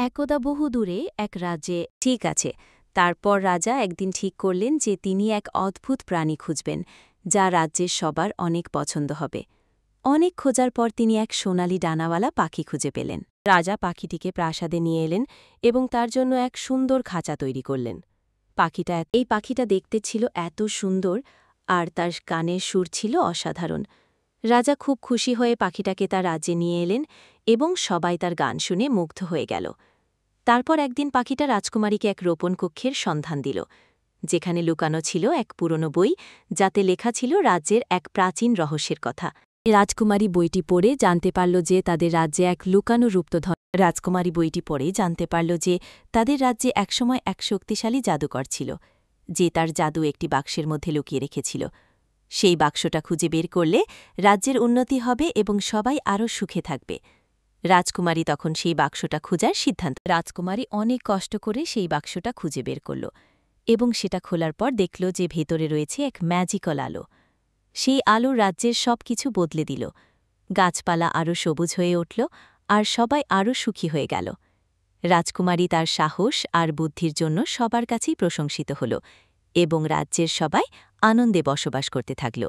একদা বহু দূরে এক রাজ্যে ঠিক আছে। তারপর রাজা একদিন ঠিক করলেন যে তিনি এক অদ্ভুত প্রাণী খুঁজবেন যা রাজ্যের সবার অনেক পছন্দ হবে। অনেক খোঁজার পর তিনি এক সোনালি ডানাওয়ালা পাখি খুঁজে পেলেন। রাজা পাখিটিকে প্রাসাদে নিয়ে এলেন এবং তার জন্য এক সুন্দর খাঁচা তৈরি করলেন। এই পাখিটা দেখতে ছিল এত সুন্দর, আর তার গানের সুর ছিল অসাধারণ। রাজা খুব খুশি হয়ে পাখিটাকে তার রাজ্যে নিয়ে এলেন এবং সবাই তার গান শুনে মুগ্ধ হয়ে গেল। তারপর একদিন পাখিটা রাজকুমারীকে এক রোপণ কক্ষের সন্ধান দিল, যেখানে লুকানো ছিল এক পুরনো বই, যাতে লেখা ছিল রাজ্যের এক প্রাচীন রহস্যের কথা। রাজকুমারী বইটি পড়ে জানতে পারল যে তাদের রাজ্যে এক লুকানো গুপ্তধন। রাজকুমারী বইটি পড়ে জানতে পারল যে তাদের রাজ্যে একসময় এক শক্তিশালী জাদুকর ছিল, যে তার জাদু একটি বাক্সের মধ্যে লুকিয়ে রেখেছিল। সেই বাক্সটা খুঁজে বের করলে রাজ্যের উন্নতি হবে এবং সবাই আরও সুখে থাকবে। রাজকুমারী তখন সেই বাক্সটা খোঁজার সিদ্ধান্ত। রাজকুমারী অনেক কষ্ট করে সেই বাক্সটা খুঁজে বের করল এবং সেটা খোলার পর দেখল যে ভেতরে রয়েছে এক ম্যাজিক্যাল আলো। সেই আলো রাজ্যের সব কিছু বদলে দিল। গাছপালা আরও সবুজ হয়ে উঠল, আর সবাই আরও সুখী হয়ে গেল। রাজকুমারী তার সাহস আর বুদ্ধির জন্য সবার কাছেই প্রশংসিত হল এবং রাজ্যের সবাই আনন্দে বসবাস করতে থাকল।